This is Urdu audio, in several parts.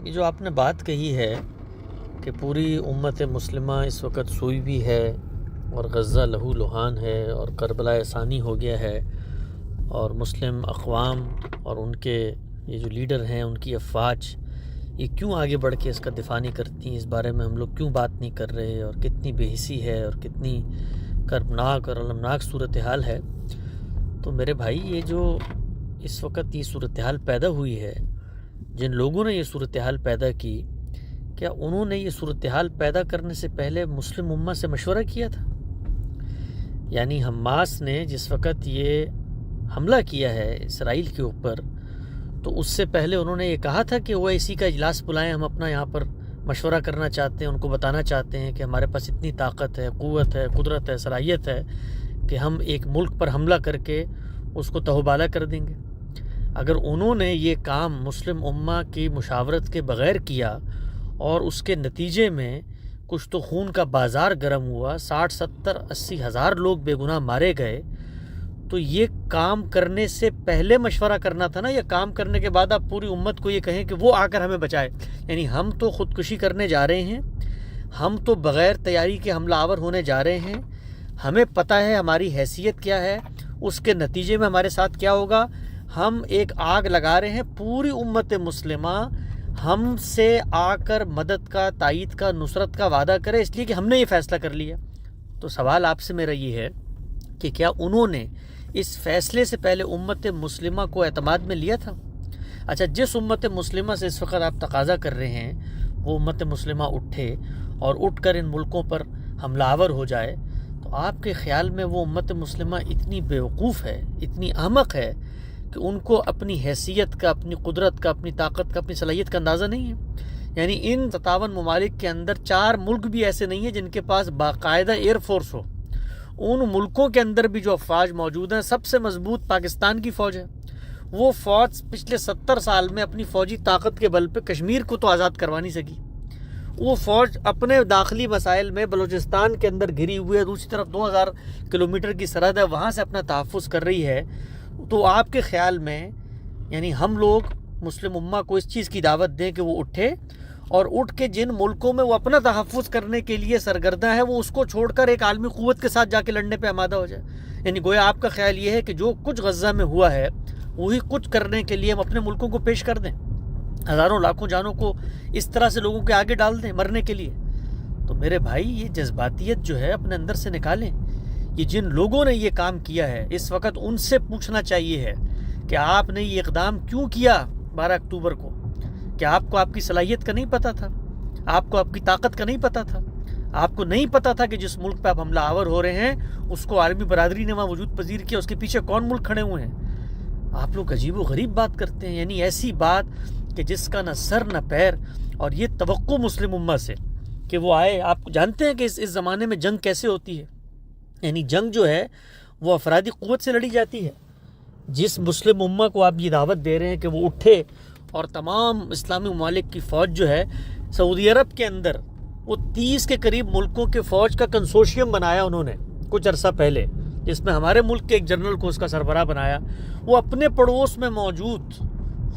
یہ جو آپ نے بات کہی ہے کہ پوری امت مسلمہ اس وقت سوئی بھی ہے اور غزہ لہو لہان ہے اور کربلا ثانی ہو گیا ہے، اور مسلم اقوام اور ان کے یہ جو لیڈر ہیں ان کی افواج یہ کیوں آگے بڑھ کے اس کا دفاع نہیں کرتی، اس بارے میں ہم لوگ کیوں بات نہیں کر رہے، اور کتنی بے حسی ہے اور کتنی کربناک اور المناک صورتحال ہے۔ تو میرے بھائی، یہ جو اس وقت یہ صورتحال پیدا ہوئی ہے، جن لوگوں نے یہ صورتحال پیدا کی، کیا انہوں نے یہ صورتحال پیدا کرنے سے پہلے مسلم امہ سے مشورہ کیا تھا؟ یعنی حماس نے جس وقت یہ حملہ کیا ہے اسرائیل کے اوپر، تو اس سے پہلے انہوں نے یہ کہا تھا کہ OIC کا اجلاس بلائیں، ہم اپنا یہاں پر مشورہ کرنا چاہتے ہیں، ان کو بتانا چاہتے ہیں کہ ہمارے پاس اتنی طاقت ہے، قوت ہے، قدرت ہے، صلاحیت ہے کہ ہم ایک ملک پر حملہ کر کے اس کو تہوبالا کر دیں گے۔ اگر انہوں نے یہ کام مسلم امہ کی مشاورت کے بغیر کیا اور اس کے نتیجے میں کچھ تو خون کا بازار گرم ہوا، 60 70 80 ہزار لوگ بے گناہ مارے گئے، تو یہ کام کرنے سے پہلے مشورہ کرنا تھا نا۔ یہ کام کرنے کے بعد آپ پوری امت کو یہ کہیں کہ وہ آ کر ہمیں بچائے، یعنی ہم تو خودکشی کرنے جا رہے ہیں، ہم تو بغیر تیاری کے حملہ آور ہونے جا رہے ہیں، ہمیں پتہ ہے ہماری حیثیت کیا ہے، اس کے نتیجے میں ہمارے ساتھ کیا ہوگا۔ ہم ایک آگ لگا رہے ہیں، پوری امت مسلمہ ہم سے آ کر مدد کا، تائید کا، نصرت کا وعدہ کرے، اس لیے کہ ہم نے یہ فیصلہ کر لیا۔ تو سوال آپ سے میرا یہ ہے کہ کیا انہوں نے اس فیصلے سے پہلے امت مسلمہ کو اعتماد میں لیا تھا؟ اچھا، جس امت مسلمہ سے اس وقت آپ تقاضا کر رہے ہیں وہ امت مسلمہ اٹھے اور اٹھ کر ان ملکوں پر حملہ آور ہو جائے، تو آپ کے خیال میں وہ امت مسلمہ اتنی بیوقوف ہے، اتنی احمق ہے کہ ان کو اپنی حیثیت کا، اپنی قدرت کا، اپنی طاقت کا، اپنی صلاحیت کا اندازہ نہیں ہے؟ یعنی ان 57 ممالک کے اندر 4 ملک بھی ایسے نہیں ہیں جن کے پاس باقاعدہ ایئر فورس ہو۔ ان ملکوں کے اندر بھی جو افواج موجود ہیں، سب سے مضبوط پاکستان کی فوج ہے۔ وہ فوج پچھلے 70 سال میں اپنی فوجی طاقت کے بل پہ کشمیر کو تو آزاد کروا نہیں سکی۔ وہ فوج اپنے داخلی مسائل میں بلوچستان کے اندر گھری ہوئی ہے، دوسری طرف 2000 کلومیٹر کی سرحد ہے، وہاں سے اپنا تحفظ کر رہی ہے۔ تو آپ کے خیال میں یعنی ہم لوگ مسلم امہ کو اس چیز کی دعوت دیں کہ وہ اٹھے اور اٹھ کے جن ملکوں میں وہ اپنا تحفظ کرنے کے لیے سرگردہ ہے، وہ اس کو چھوڑ کر ایک عالمی قوت کے ساتھ جا کے لڑنے پہ آمادہ ہو جائے؟ یعنی گویا آپ کا خیال یہ ہے کہ جو کچھ غزہ میں ہوا ہے وہی کچھ کرنے کے لیے ہم اپنے ملکوں کو پیش کر دیں، ہزاروں لاکھوں جانوں کو اس طرح سے لوگوں کے آگے ڈال دیں مرنے کے لیے؟ تو میرے بھائی، یہ جذباتیت جو ہے اپنے اندر سے نکالیں۔ یہ جن لوگوں نے یہ کام کیا ہے، اس وقت ان سے پوچھنا چاہیے ہے کہ آپ نے یہ اقدام کیوں کیا 12 اکتوبر کو؟ کیا آپ کو آپ کی صلاحیت کا نہیں پتہ تھا؟ آپ کو آپ کی طاقت کا نہیں پتہ تھا؟ آپ کو نہیں پتہ تھا کہ جس ملک پہ آپ حملہ آور ہو رہے ہیں اس کو عالمی برادری نے وہاں وجود پذیر کیا، اس کے پیچھے کون ملک کھڑے ہوئے ہیں؟ آپ لوگ عجیب و غریب بات کرتے ہیں، یعنی ایسی بات کہ جس کا نہ سر نہ پیر، اور یہ توقع مسلم امہ سے کہ وہ آئے۔ آپ جانتے ہیں کہ اس زمانے میں جنگ کیسے ہوتی ہے؟ یعنی جنگ جو ہے وہ افرادی قوت سے لڑی جاتی ہے۔ جس مسلم امہ کو آپ یہ دعوت دے رہے ہیں کہ وہ اٹھے اور تمام اسلامی ممالک کی فوج جو ہے، سعودی عرب کے اندر وہ 30 کے قریب ملکوں کے فوج کا کنسورشیم بنایا انہوں نے کچھ عرصہ پہلے، جس میں ہمارے ملک کے ایک جنرل کو اس کا سربراہ بنایا۔ وہ اپنے پڑوس میں موجود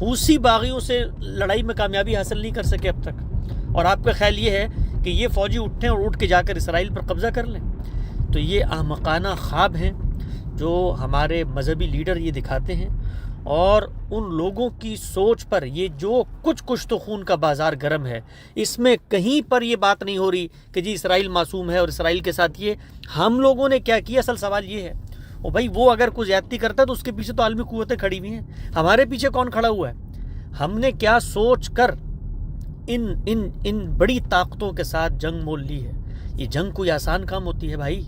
حوثی باغیوں سے لڑائی میں کامیابی حاصل نہیں کر سکے اب تک، اور آپ کا خیال یہ ہے کہ یہ فوجی اٹھیں اور اٹھ کے جا کر اسرائیل پر قبضہ کر لیں؟ تو یہ احمقانہ خواب ہیں جو ہمارے مذہبی لیڈر یہ دکھاتے ہیں، اور ان لوگوں کی سوچ پر یہ جو کچھ تو خون کا بازار گرم ہے، اس میں کہیں پر یہ بات نہیں ہو رہی کہ جی اسرائیل معصوم ہے اور اسرائیل کے ساتھ یہ ہم لوگوں نے کیا کیا۔ اصل سوال یہ ہے، او بھائی، وہ اگر کوئی زیادتی کرتا ہے تو اس کے پیچھے تو عالمی قوتیں کھڑی ہوئی ہیں، ہمارے پیچھے کون کھڑا ہوا ہے؟ ہم نے کیا سوچ کر ان بڑی طاقتوں کے ساتھ جنگ مول لی ہے؟ یہ جنگ کوئی آسان کام ہوتی ہے بھائی؟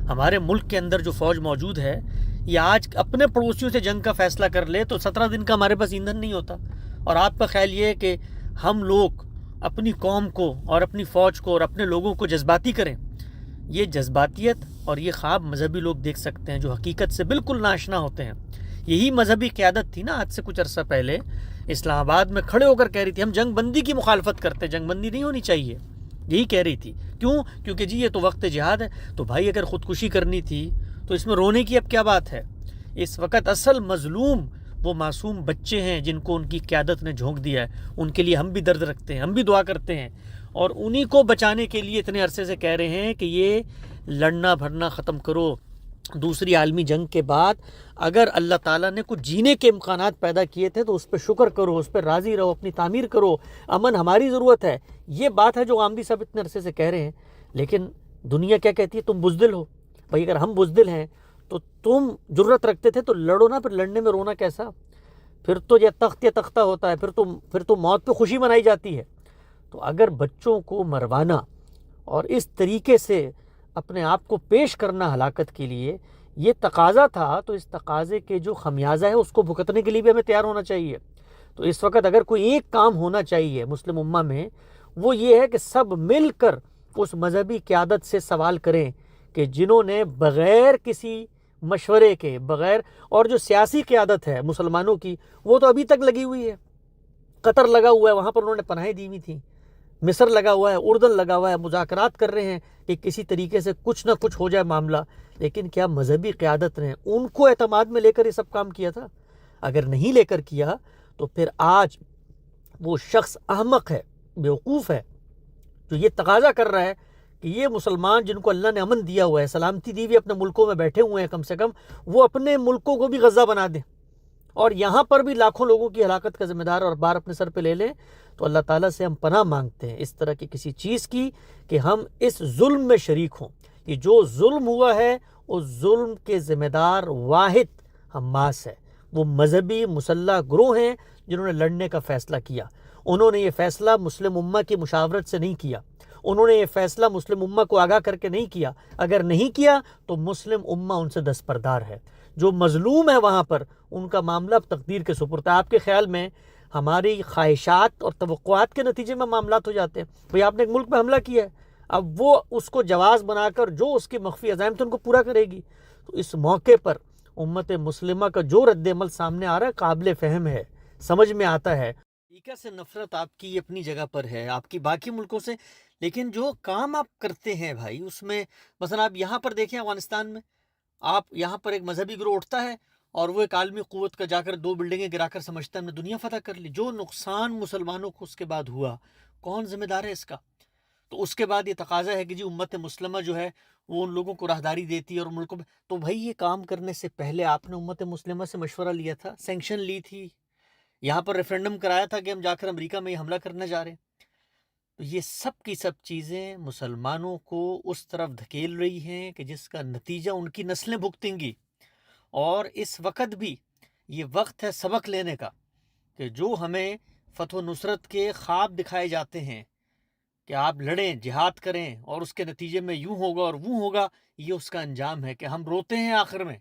ہمارے ملک کے اندر جو فوج موجود ہے، یہ آج اپنے پڑوسیوں سے جنگ کا فیصلہ کر لے تو 17 دن کا ہمارے پاس ایندھن نہیں ہوتا۔ اور آپ کا خیال یہ ہے کہ ہم لوگ اپنی قوم کو اور اپنی فوج کو اور اپنے لوگوں کو جذباتی کریں؟ یہ جذباتیت اور یہ خواب مذہبی لوگ دیکھ سکتے ہیں جو حقیقت سے بالکل ناشنا ہوتے ہیں۔ یہی مذہبی قیادت تھی نا آج سے کچھ عرصہ پہلے اسلام آباد میں کھڑے ہو کر کہہ رہی تھی ہم جنگ بندی کی مخالفت کرتے ہیں، جنگ بندی نہیں ہونی چاہیے، یہی کہہ رہی تھی۔ کیوں؟ کیونکہ جی یہ تو وقت جہاد ہے۔ تو بھائی، اگر خودکشی کرنی تھی تو اس میں رونے کی اب کیا بات ہے؟ اس وقت اصل مظلوم وہ معصوم بچے ہیں جن کو ان کی قیادت نے جھونک دیا ہے، ان کے لیے ہم بھی درد رکھتے ہیں، ہم بھی دعا کرتے ہیں، اور انہی کو بچانے کے لیے اتنے عرصے سے کہہ رہے ہیں کہ یہ لڑنا بھرنا ختم کرو۔ دوسری عالمی جنگ کے بعد اگر اللہ تعالیٰ نے کچھ جینے کے امکانات پیدا کیے تھے تو اس پہ شکر کرو، اس پہ راضی رہو، اپنی تعمیر کرو، امن ہماری ضرورت ہے۔ یہ بات ہے جو غامدی صاحب اتنے عرصے سے کہہ رہے ہیں، لیکن دنیا کیا کہتی ہے؟ تم بزدل ہو۔ بھائی اگر ہم بزدل ہیں تو تم جرت رکھتے تھے تو لڑو نا، پھر لڑنے میں رونا کیسا؟ پھر تو یہ تخت یا تختہ ہوتا ہے، پھر تو موت پہ خوشی منائی جاتی ہے۔ تو اگر بچوں کو مروانا اور اس طریقے سے اپنے آپ کو پیش کرنا ہلاکت کے لیے یہ تقاضا تھا، تو اس تقاضے کے جو خمیازہ ہے اس کو بھگتنے کے لیے بھی ہمیں تیار ہونا چاہیے۔ تو اس وقت اگر کوئی ایک کام ہونا چاہیے مسلم امہ میں، وہ یہ ہے کہ سب مل کر اس مذہبی قیادت سے سوال کریں کہ جنہوں نے بغیر کسی مشورے کے، بغیر، اور جو سیاسی قیادت ہے مسلمانوں کی وہ تو ابھی تک لگی ہوئی ہے، قطر لگا ہوا ہے، وہاں پر انہوں نے پناہیں دی ہوئی تھیں، مصر لگا ہوا ہے، اردن لگا ہوا ہے، مذاکرات کر رہے ہیں کہ کسی طریقے سے کچھ نہ کچھ ہو جائے معاملہ۔ لیکن کیا مذہبی قیادت نے ان کو اعتماد میں لے کر یہ سب کام کیا تھا؟ اگر نہیں لے کر کیا تو پھر آج وہ شخص احمق ہے، بیوقوف ہے، جو یہ تقاضا کر رہا ہے کہ یہ مسلمان جن کو اللہ نے امن دیا ہوا ہے، سلامتی دی ہوئی اپنے ملکوں میں بیٹھے ہوئے ہیں، کم سے کم وہ اپنے ملکوں کو بھی غزہ بنا دیں اور یہاں پر بھی لاکھوں لوگوں کی ہلاکت کا ذمہ دار اور بار اپنے سر پہ لے لیں۔ تو اللہ تعالیٰ سے ہم پناہ مانگتے ہیں اس طرح کی کسی چیز کی کہ ہم اس ظلم میں شریک ہوں۔ یہ جو ظلم ہوا ہے اس ظلم کے ذمہ دار واحد حماس ہے، وہ مذہبی مسلح گروہ ہیں جنہوں نے لڑنے کا فیصلہ کیا۔ انہوں نے یہ فیصلہ مسلم امہ کی مشاورت سے نہیں کیا، انہوں نے یہ فیصلہ مسلم امہ کو آگاہ کر کے نہیں کیا۔ اگر نہیں کیا تو مسلم امہ ان سے دستبردار ہے۔ جو مظلوم ہے وہاں پر ان کا معاملہ اب تقدیر کے سپرد ہے۔ آپ کے خیال میں ہماری خواہشات اور توقعات کے نتیجے میں معاملات ہو جاتے ہیں؟ بھئی آپ نے ایک ملک پہ حملہ کیا ہے، اب وہ اس کو جواز بنا کر جو اس کی مخفی عزائم تھے ان کو پورا کرے گی۔ تو اس موقع پر امت مسلمہ کا جو رد عمل سامنے آ رہا ہے قابل فہم ہے، سمجھ میں آتا ہے۔ امریکہ سے نفرت آپ کی اپنی جگہ پر ہے، آپ کی باقی ملکوں سے، لیکن جو کام آپ کرتے ہیں بھائی اس میں، مثلا آپ یہاں پر دیکھیں افغانستان میں، آپ یہاں پر ایک مذہبی گروہ اٹھتا ہے اور وہ ایک عالمی قوت کا جا کر 2 بلڈنگیں گرا کر سمجھتا ہے ہم نے دنیا فتح کر لی۔ جو نقصان مسلمانوں کو اس کے بعد ہوا، کون ذمہ دار ہے اس کا؟ تو اس کے بعد یہ تقاضا ہے کہ جی امت مسلمہ جو ہے وہ ان لوگوں کو راہداری دیتی ہے اور ملکوں میں، تو بھائی یہ کام کرنے سے پہلے آپ نے امت مسلمہ سے مشورہ لیا تھا، سینکشن لی تھی، یہاں پر ریفرنڈم کرایا تھا کہ ہم جا کر امریکہ میں یہ حملہ کرنے جا رہے ہیں۔ تو یہ سب کی سب چیزیں مسلمانوں کو اس طرف دھکیل رہی ہیں کہ جس کا نتیجہ ان کی نسلیں بھگتیں گی۔ اور اس وقت بھی یہ وقت ہے سبق لینے کا کہ جو ہمیں فتح و نصرت کے خواب دکھائے جاتے ہیں کہ آپ لڑیں، جہاد کریں اور اس کے نتیجے میں یوں ہوگا اور وہ ہوگا، یہ اس کا انجام ہے کہ ہم روتے ہیں آخر میں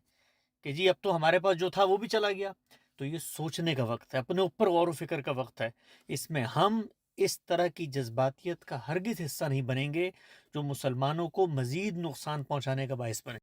کہ جی اب تو ہمارے پاس جو تھا وہ بھی چلا گیا۔ تو یہ سوچنے کا وقت ہے، اپنے اوپر غور و فکر کا وقت ہے۔ اس میں ہم اس طرح کی جذباتیت کا ہرگز حصہ نہیں بنیں گے جو مسلمانوں کو مزید نقصان پہنچانے کا باعث بنے۔